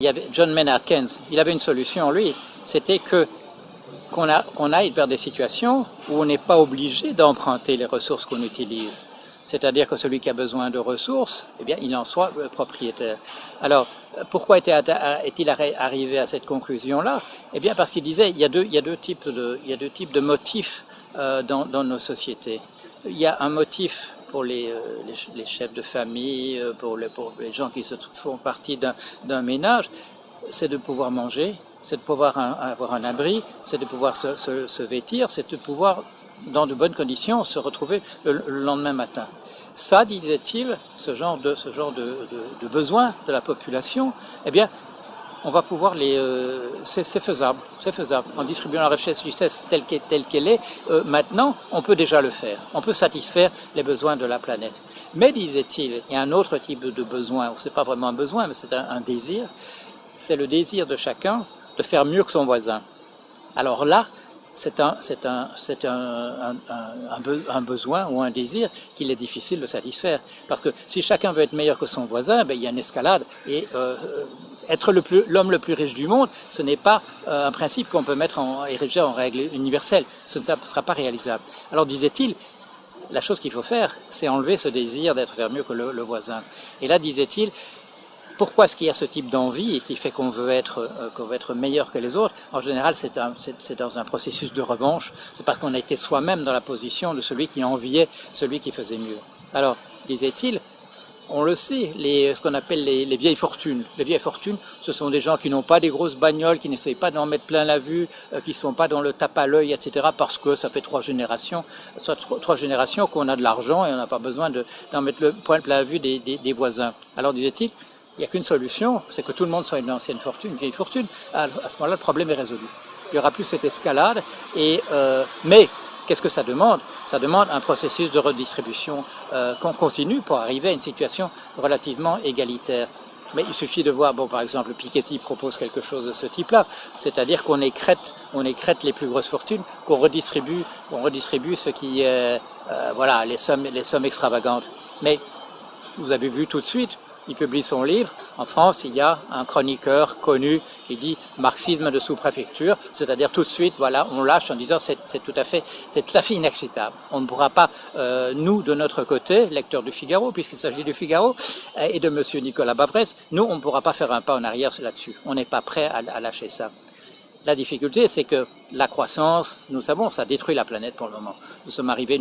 Il y avait John Maynard Keynes, il avait une solution, lui, c'était qu'on aille vers des situations où on n'est pas obligé d'emprunter les ressources qu'on utilise. C'est-à-dire que celui qui a besoin de ressources, eh bien, il en soit propriétaire. Alors, pourquoi est-il arrivé à cette conclusion-là? Eh bien, parce qu'il disait il y a deux types de motifs dans nos sociétés. Il y a un motif pour les chefs de famille, pour les gens qui font partie d'un ménage, c'est de pouvoir manger, c'est de pouvoir avoir un abri, c'est de pouvoir se vêtir, c'est de pouvoir, dans de bonnes conditions, se retrouver le lendemain matin. Ça, disait-il, ce genre de besoin de la population, eh bien, on va pouvoir c'est faisable, En distribuant la richesse telle qu'elle est, maintenant, on peut déjà le faire. On peut satisfaire les besoins de la planète. Mais, disait-il, il y a un autre type de besoin, c'est pas vraiment un besoin, mais c'est un désir. C'est le désir de chacun de faire mieux que son voisin. Alors là, c'est un besoin ou un désir qu'il est difficile de satisfaire. Parce que si chacun veut être meilleur que son voisin, ben, il y a une escalade. Et être l'homme le plus riche du monde, ce n'est pas un principe qu'on peut ériger en règle universelle. Ce ne sera pas réalisable. Alors disait-il, la chose qu'il faut faire, c'est enlever ce désir d'être faire mieux que le voisin. Et là, disait-il, pourquoi est-ce qu'il y a ce type d'envie et qui fait qu'on veut être meilleur que les autres? En général, c'est dans un processus de revanche. C'est parce qu'on a été soi-même dans la position de celui qui enviait celui qui faisait mieux. Alors, disait-il, on le sait, ce qu'on appelle les vieilles fortunes. Les vieilles fortunes, ce sont des gens qui n'ont pas des grosses bagnoles, qui n'essayent pas d'en mettre plein la vue, qui ne sont pas dans le tape à l'œil, etc. parce que ça fait trois générations qu'on a de l'argent et on n'a pas besoin d'en mettre plein la vue des voisins. Alors, disait-il, il n'y a qu'une solution, c'est que tout le monde soit une ancienne fortune, une vieille fortune. À ce moment-là, le problème est résolu. Il n'y aura plus cette escalade. Mais qu'est-ce que ça demande? Ça demande un processus de redistribution qu'on continue pour arriver à une situation relativement égalitaire. Mais il suffit de voir, par exemple, Piketty propose quelque chose de ce type-là, c'est-à-dire qu'on écrète les plus grosses fortunes, qu'on redistribue ce qui est, les sommes extravagantes. Mais vous avez vu tout de suite, il publie son livre. En France, il y a un chroniqueur connu qui dit marxisme de sous-préfecture, c'est-à-dire tout de suite, on lâche en disant c'est tout à fait inacceptable. On ne pourra pas, nous, de notre côté, lecteurs du Figaro, puisqu'il s'agit du Figaro, et de monsieur Nicolas Bavresse, nous, on ne pourra pas faire un pas en arrière là-dessus. On n'est pas prêt à lâcher ça. La difficulté, c'est que la croissance, nous savons, ça détruit la planète pour le moment. Nous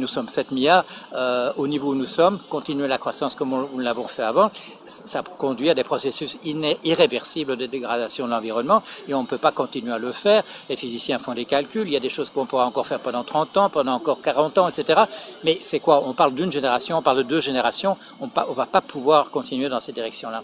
sommes 7 milliards, au niveau où nous sommes, continuer la croissance comme nous l'avons fait avant, ça conduit à des processus irréversibles de dégradation de l'environnement et on ne peut pas continuer à le faire. Les physiciens font des calculs, il y a des choses qu'on pourra encore faire pendant 30 ans, pendant encore 40 ans, etc. Mais c'est quoi? On parle d'une génération, on parle de 2 générations, on ne va pas pouvoir continuer dans cette direction-là.